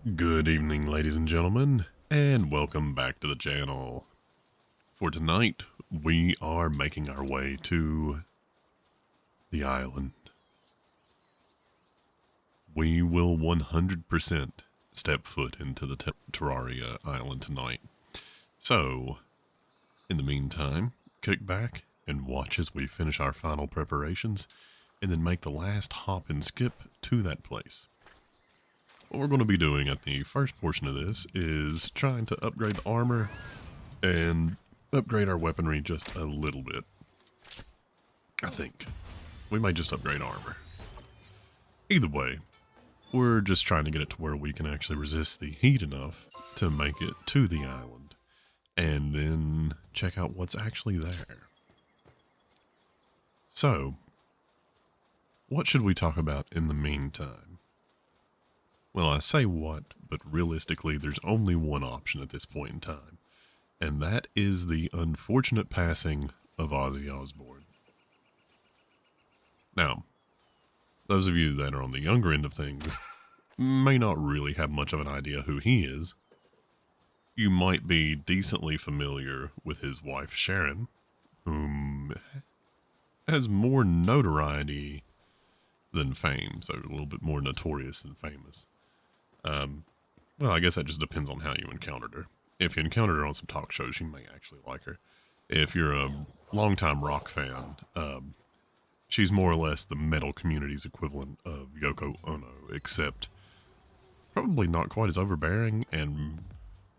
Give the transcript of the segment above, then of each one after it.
Good evening, ladies and gentlemen, and welcome back to the channel. For tonight, we are making our way to the island. We will 100% step foot into the Terraria Island tonight. So, in the meantime, kick back and watch as we finish our final preparations, and then make the last hop and skip to that place. What we're going to be doing at the first portion of this is trying to upgrade the armor and upgrade our weaponry just a little bit. I think. We might just upgrade armor. Either way, we're just trying to get it to where we can actually resist the heat enough to make it to the island. And then check out what's actually there. So, what should we talk about in the meantime? Well, I say what, but realistically there's only one option at this point in time, and that is the unfortunate passing of Ozzy Osbourne. Now, those of you that are on the younger end of things may not really have much of an idea who he is. You might be decently familiar with his wife Sharon, whom has more notoriety than fame, so a little bit more notorious than famous. Well, I guess that just depends on how you encountered her. If you encountered her on some talk shows, you may actually like her. If you're a longtime rock fan, she's more or less the metal community's equivalent of Yoko Ono, except probably not quite as overbearing and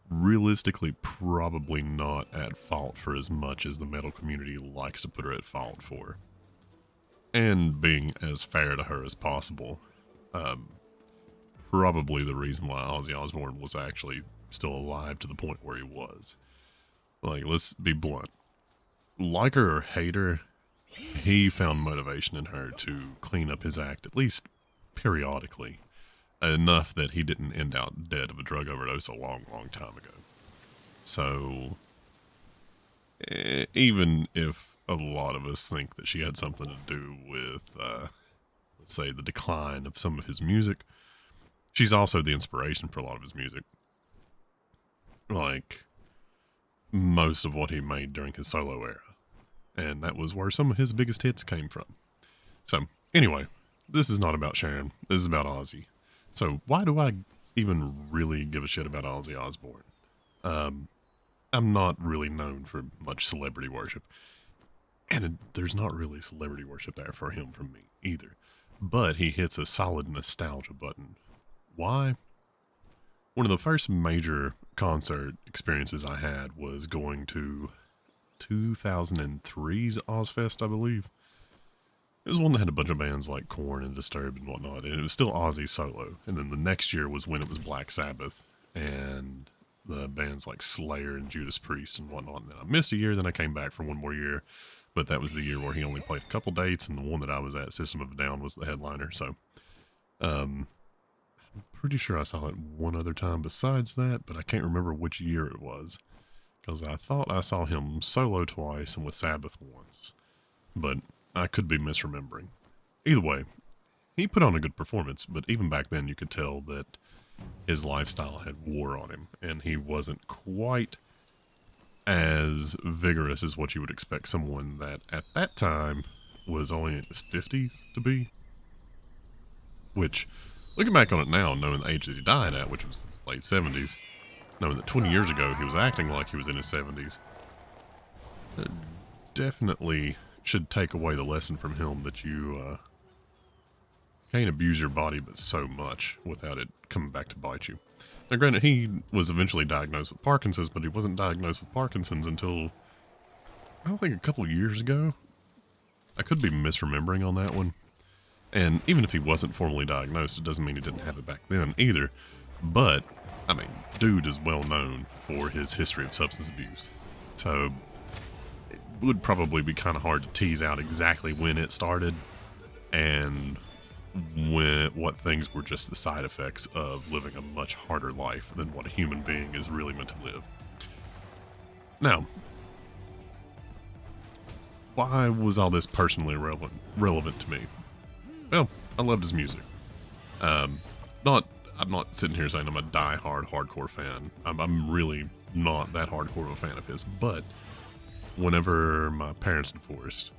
realistically probably not at fault for as much as the metal community likes to put her at fault for. And being as fair to her as possible. Probably the reason why Ozzy Osbourne was actually still alive to the point where he was. Like, let's be blunt. Like her or hate her, he found motivation in her to clean up his act, at least periodically, enough that he didn't end out dead of a drug overdose a long, long time ago. So, even if a lot of us think that she had something to do with, let's say, the decline of some of his music, she's also the inspiration for a lot of his music. Like, most of what he made during his solo era. And that was where some of his biggest hits came from. So, anyway, this is not about Sharon. This is about Ozzy. So, why do I even really give a shit about Ozzy Osbourne? I'm not really known for much celebrity worship. And there's not really celebrity worship there for him from me either. But he hits a solid nostalgia button. Why? One of the first major concert experiences I had was going to 2003's Ozfest, I believe. It was one that had a bunch of bands like Korn and Disturbed and whatnot, and it was still Ozzy solo. And then the next year was when it was Black Sabbath and the bands like Slayer and Judas Priest and whatnot. And then I missed a year, then I came back for one more year, but that was the year where he only played a couple dates, and the one that I was at, System of a Down, was the headliner. So, pretty sure I saw it one other time besides that, but I can't remember which year it was, because I thought I saw him solo twice and with Sabbath once, but I could be misremembering. Either way, he put on a good performance, but even back then you could tell that his lifestyle had wore on him, and he wasn't quite as vigorous as what you would expect someone that at that time was only in his 50s to be, which, looking back on it now, knowing the age that he died at, which was his late 70s, knowing that 20 years ago he was acting like he was in his 70s, it definitely should take away the lesson from him that you can't abuse your body but so much without it coming back to bite you. Now granted, he was eventually diagnosed with Parkinson's, but he wasn't diagnosed with Parkinson's until, I don't think, a couple of years ago. I could be misremembering on that one. And even if he wasn't formally diagnosed, it doesn't mean he didn't have it back then either. But, I mean, dude is well known for his history of substance abuse. So, it would probably be kind of hard to tease out exactly when it started and what things were just the side effects of living a much harder life than what a human being is really meant to live. Now, why was all this personally relevant to me? Well, I loved his music. Not I'm not sitting here saying I'm a die-hard hardcore fan. I'm really not that hardcore of a fan of his. But whenever my parents divorced,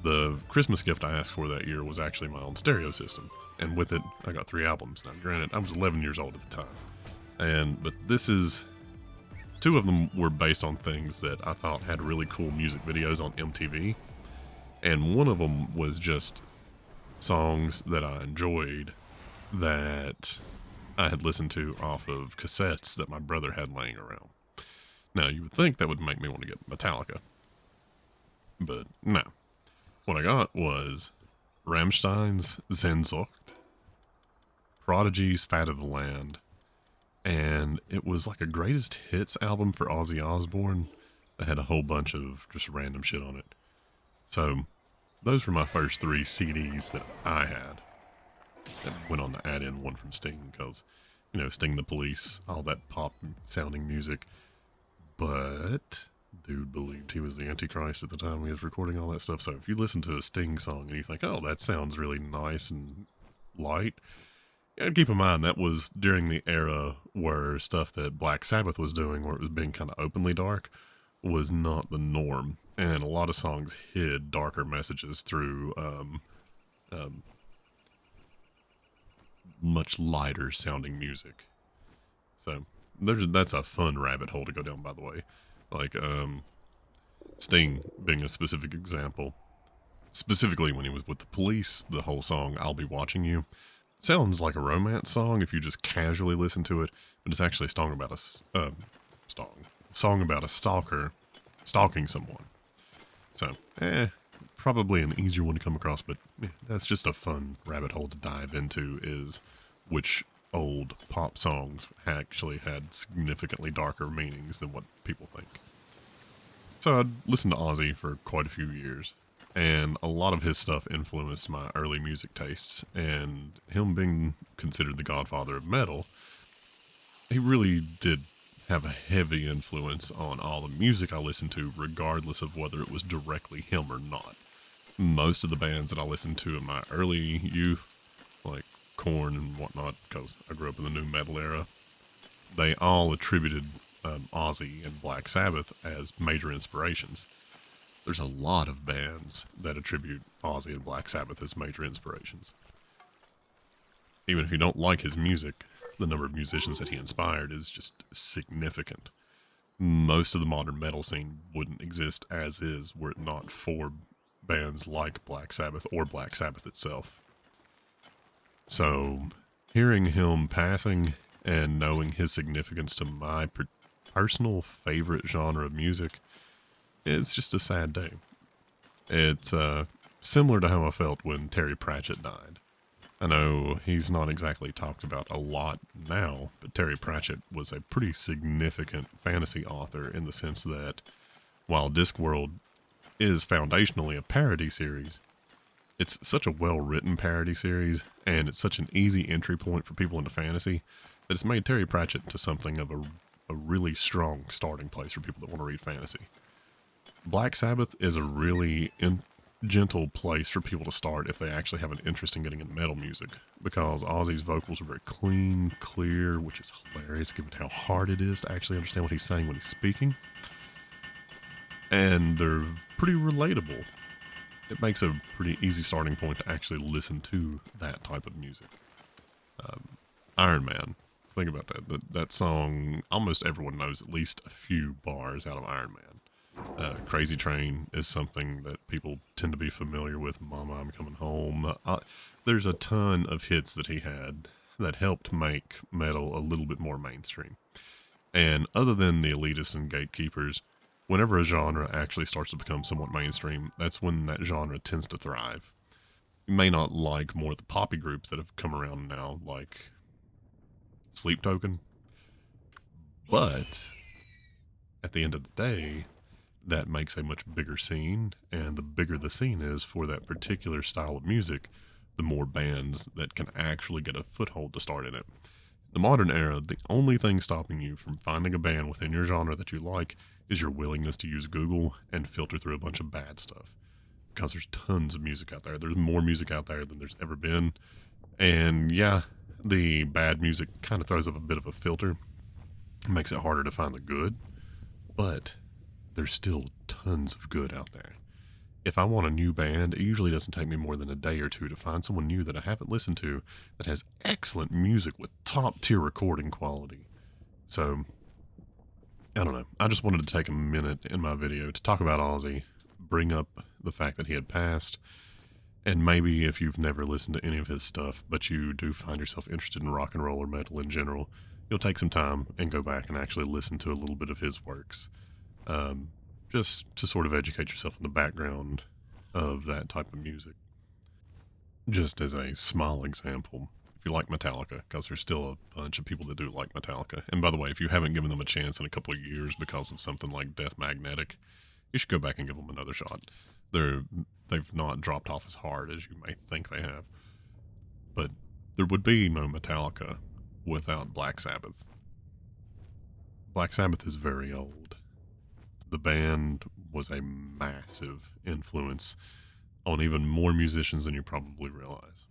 the Christmas gift I asked for that year was actually my own stereo system. And with it, I got 3 albums. Now, granted, I was 11 years old at the time. But this is... 2 of them were based on things that I thought had really cool music videos on MTV. And one of them was just songs that I enjoyed that I had listened to off of cassettes that my brother had laying around. Now, you would think that would make me want to get Metallica. But no. What I got was Rammstein's Sehnsucht, Prodigy's Fat of the Land, and it was like a greatest hits album for Ozzy Osbourne that had a whole bunch of just random shit on it. So, those were my first 3 CDs that I had. And went on to add in one from Sting, because, Sting the Police, all that pop-sounding music. But, dude believed he was the Antichrist at the time he was recording all that stuff. So if you listen to a Sting song and you think, oh, that sounds really nice and light, and keep in mind that was during the era where stuff that Black Sabbath was doing, where it was being kind of openly dark, was not the norm. And a lot of songs hid darker messages through much lighter sounding music. So that's a fun rabbit hole to go down, by the way. Like Sting being a specific example. Specifically when he was with the Police, the whole song "I'll Be Watching You" sounds like a romance song if you just casually listen to it, but it's actually a song about a stalker stalking someone. So, probably an easier one to come across, but that's just a fun rabbit hole to dive into, is which old pop songs actually had significantly darker meanings than what people think. So I'd listened to Ozzy for quite a few years, and a lot of his stuff influenced my early music tastes, and him being considered the godfather of metal, he really did have a heavy influence on all the music I listened to, regardless of whether it was directly him or not. Most of the bands that I listened to in my early youth, like Korn and whatnot, because I grew up in the nu metal era, they all attributed Ozzy and Black Sabbath as major inspirations. There's a lot of bands that attribute Ozzy and Black Sabbath as major inspirations. Even if you don't like his music, the number of musicians that he inspired is just significant. Most of the modern metal scene wouldn't exist as is were it not for bands like Black Sabbath or Black Sabbath itself. So, hearing him passing and knowing his significance to my personal favorite genre of music, it's just a sad day. It's similar to how I felt when Terry Pratchett died. I know he's not exactly talked about a lot now, but Terry Pratchett was a pretty significant fantasy author in the sense that while Discworld is foundationally a parody series, it's such a well-written parody series, and it's such an easy entry point for people into fantasy, that it's made Terry Pratchett into something of a really strong starting place for people that want to read fantasy. Black Sabbath is a really gentle place for people to start if they actually have an interest in getting into metal music, because Ozzy's vocals are very clean, clear, which is hilarious given how hard it is to actually understand what he's saying when he's speaking. And they're pretty relatable. It makes a pretty easy starting point to actually listen to that type of music. Iron Man. Think about that. That song, almost everyone knows at least a few bars out of Iron Man. Crazy Train is something that people tend to be familiar with. Mama, I'm Coming Home. There's a ton of hits that he had that helped make metal a little bit more mainstream. And other than the elitists and gatekeepers, whenever a genre actually starts to become somewhat mainstream, that's when that genre tends to thrive. You may not like more of the poppy groups that have come around now, like Sleep Token, but at the end of the day, that makes a much bigger scene, and the bigger the scene is for that particular style of music, the more bands that can actually get a foothold to start in it. In the modern era, the only thing stopping you from finding a band within your genre that you like is your willingness to use Google and filter through a bunch of bad stuff. Because there's tons of music out there. There's more music out there than there's ever been. And yeah, the bad music kind of throws up a bit of a filter, makes it harder to find the good, but there's still tons of good out there. If I want a new band, it usually doesn't take me more than a day or two to find someone new that I haven't listened to that has excellent music with top tier recording quality. So, I don't know. I just wanted to take a minute in my video to talk about Ozzy, bring up the fact that he had passed, and maybe if you've never listened to any of his stuff, but you do find yourself interested in rock and roll or metal in general, you'll take some time and go back and actually listen to a little bit of his works. Just to sort of educate yourself in the background of that type of music. Just as a small example, if you like Metallica, because there's still a bunch of people that do like Metallica. And by the way, if you haven't given them a chance in a couple of years because of something like Death Magnetic, you should go back and give them another shot. They've not dropped off as hard as you may think they have. But there would be no Metallica without Black Sabbath. Black Sabbath is very old. The band was a massive influence on even more musicians than you probably realize.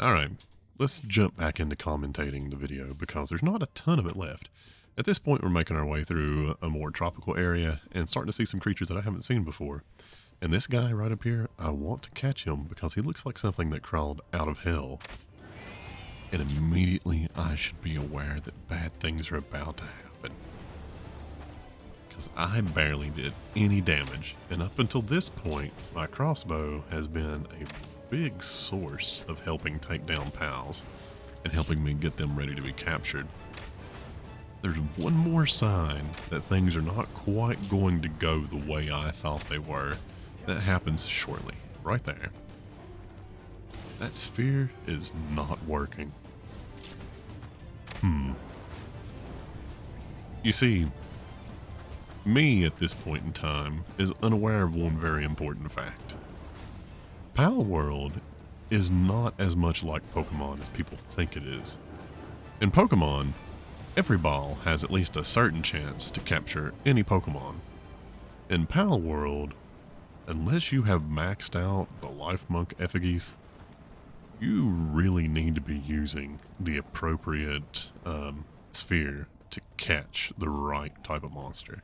Alright, let's jump back into commentating the video because there's not a ton of it left. At this point, we're making our way through a more tropical area and starting to see some creatures that I haven't seen before. And this guy right up here, I want to catch him because he looks like something that crawled out of hell. And immediately I should be aware that bad things are about to happen. Because I barely did any damage, and up until this point, my crossbow has been a big source of helping take down pals and helping me get them ready to be captured. There's one more sign that things are not quite going to go the way I thought they were. That happens shortly, right there. That sphere is not working. You see, me at this point in time is unaware of one very important fact. Palworld is not as much like Pokemon as people think it is. In Pokemon, every ball has at least a certain chance to capture any Pokemon. In Palworld, unless you have maxed out the Life Monk effigies, you really need to be using the appropriate sphere to catch the right type of monster.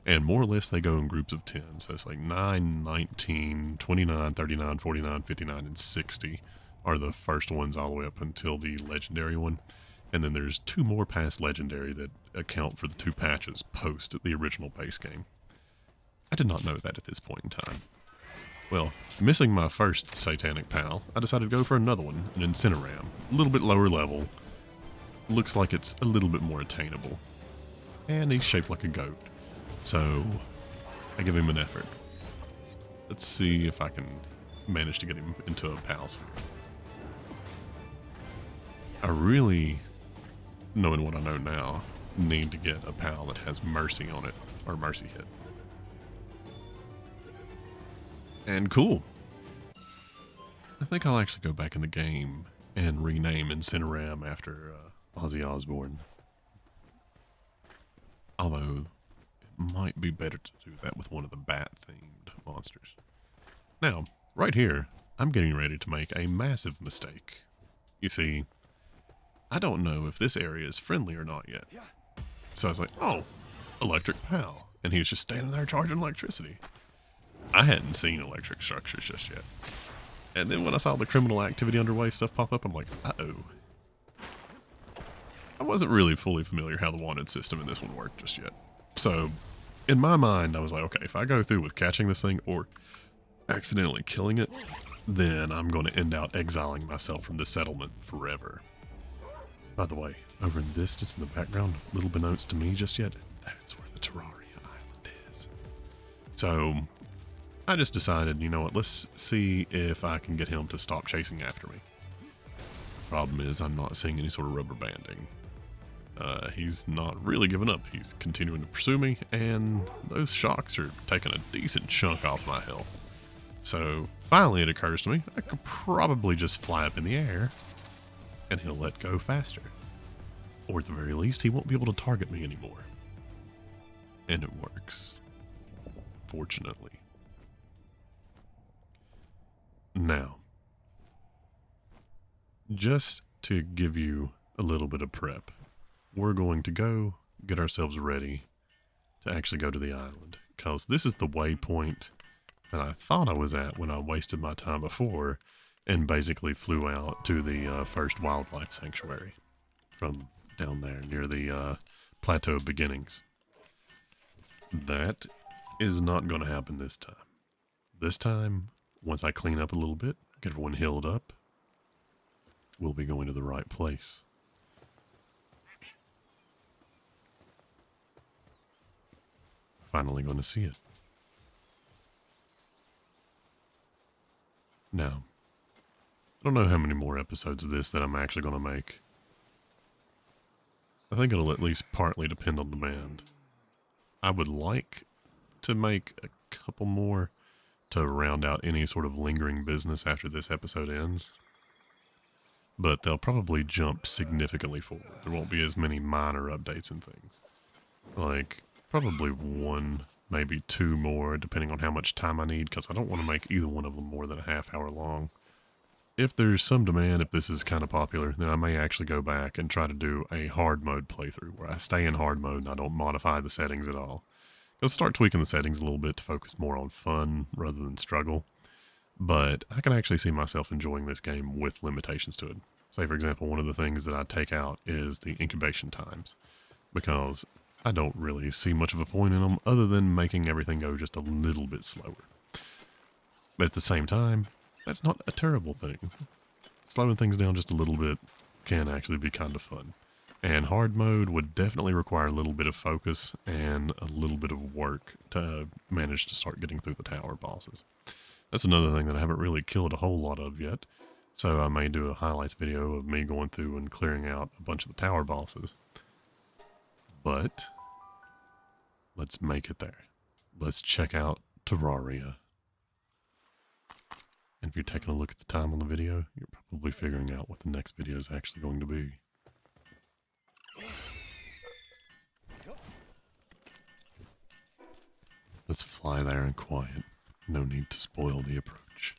And more or less they go in groups of 10. So it's like 9, 19, 29, 39, 49, 59, and 60 are the first ones all the way up until the legendary one. And then there's 2 more past legendary that account for the 2 patches post the original base game. I did not know that at this point in time. Well, missing my first satanic pal, I decided to go for another one, an Incineram. A little bit lower level. Looks like it's a little bit more attainable. And he's shaped like a goat. So, I give him an effort. Let's see if I can manage to get him into a pal sphere. I really, knowing what I know now, need to get a pal that has mercy on it, or mercy hit. And cool. I think I'll actually go back in the game and rename Incineram after Ozzy Osbourne. Although, it might be better to do that with one of the bat-themed monsters. Now, right here, I'm getting ready to make a massive mistake. You see, I don't know if this area is friendly or not yet. So I was like, oh, electric pal. And he was just standing there charging electricity. I hadn't seen electric structures just yet. And then when I saw the criminal activity underway stuff pop up, I'm like, uh-oh. I wasn't really fully familiar how the wanted system in this one worked just yet. So, in my mind, I was like, okay, if I go through with catching this thing or accidentally killing it, then I'm going to end out exiling myself from the settlement forever. By the way, over in the distance in the background, little beknownst to me just yet, that's where the Terraria Island is. So, I just decided, you know what, let's see if I can get him to stop chasing after me. Problem is, I'm not seeing any sort of rubber banding. He's not really giving up. He's continuing to pursue me, and those shocks are taking a decent chunk off my health. So, finally it occurs to me, I could probably just fly up in the air, and he'll let go faster. Or at the very least, he won't be able to target me anymore. And it works. Fortunately. Now, just to give you a little bit of prep. We're going to go get ourselves ready to actually go to the island, because this is the waypoint that I thought I was at when I wasted my time before and basically flew out to the first wildlife sanctuary from down there near the plateau beginnings. That is not going to happen this time. This time, once I clean up a little bit, get everyone healed up, we'll be going to the right place. Finally going to see it. Now, I don't know how many more episodes of this that I'm actually going to make. I think it'll at least partly depend on demand. I would like to make a couple more to round out any sort of lingering business after this episode ends. But they'll probably jump significantly forward. There won't be as many minor updates and things. Like, probably one, maybe two more, depending on how much time I need, because I don't want to make either one of them more than a half hour long. If there's some demand, if this is kind of popular, then I may actually go back and try to do a hard mode playthrough, where I stay in hard mode and I don't modify the settings at all. I'll start tweaking the settings a little bit to focus more on fun rather than struggle. But I can actually see myself enjoying this game with limitations to it. Say, for example, one of the things that I take out is the incubation times, because I don't really see much of a point in them other than making everything go just a little bit slower. But at the same time, that's not a terrible thing. Slowing things down just a little bit can actually be kind of fun. And hard mode would definitely require a little bit of focus and a little bit of work to manage to start getting through the tower bosses. That's another thing that I haven't really killed a whole lot of yet. So I may do a highlights video of me going through and clearing out a bunch of the tower bosses. But let's make it there. Let's check out Terraria. And if you're taking a look at the time on the video, you're probably figuring out what the next video is actually going to be. Let's fly there in quiet. No need to spoil the approach.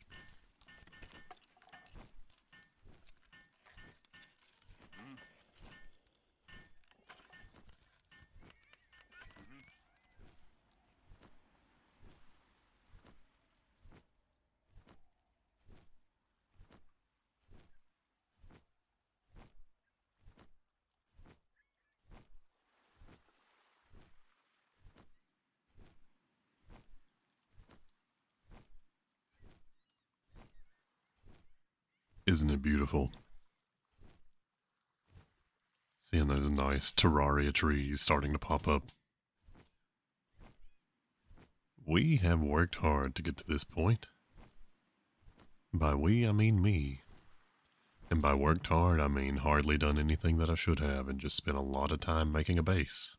Isn't it beautiful? Seeing those nice Terraria trees starting to pop up. We have worked hard to get to this point. By we, I mean me. And by worked hard, I mean hardly done anything that I should have and just spent a lot of time making a base.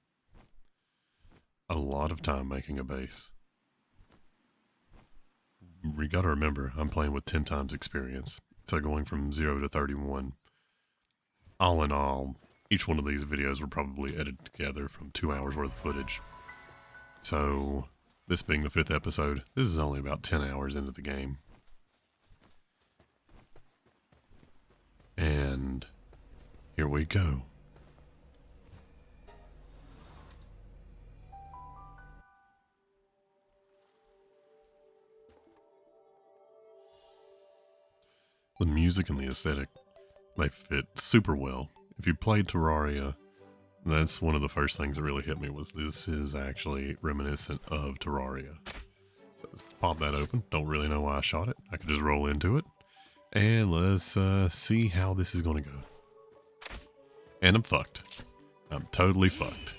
A lot of time making a base. You gotta remember, I'm playing with 10 times experience. So going from 0 to 31, all in all, each one of these videos were probably edited together from 2 hours worth of footage. So, this being the 5th episode, this is only about 10 hours into the game. And here we go. The music and the aesthetic, they fit super well. If you played Terraria, that's one of the first things that really hit me was this is actually reminiscent of Terraria. So let's pop that open. Don't really know why I shot it. I could just roll into it. And let's see how this is going to go. And I'm fucked. I'm totally fucked.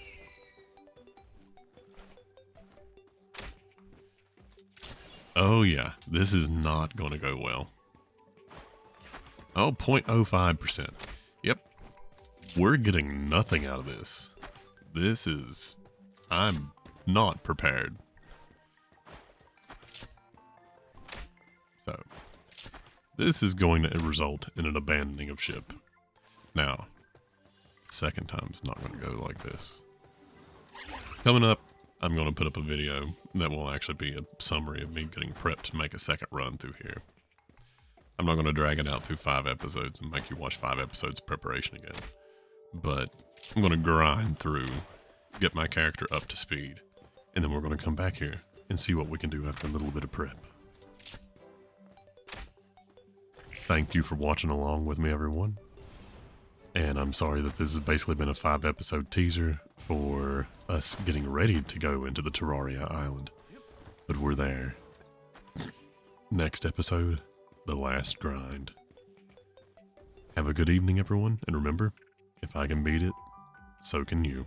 Oh yeah, this is not going to go well. Oh, 0.05%. Yep. We're getting nothing out of this. This is... I'm not prepared. So, this is going to result in an abandoning of ship. Now, second time's not going to go like this. Coming up, I'm going to put up a video that will actually be a summary of me getting prepped to make a second run through here. I'm not going to drag it out through 5 episodes and make you watch 5 episodes of preparation again. But I'm going to grind through, get my character up to speed, and then we're going to come back here and see what we can do after a little bit of prep. Thank you for watching along with me, everyone. And I'm sorry that this has basically been a 5-episode teaser for us getting ready to go into the Terraria Island. But we're there. Next episode, the last grind. Have a good evening, everyone, and remember, if I can beat it, so can you.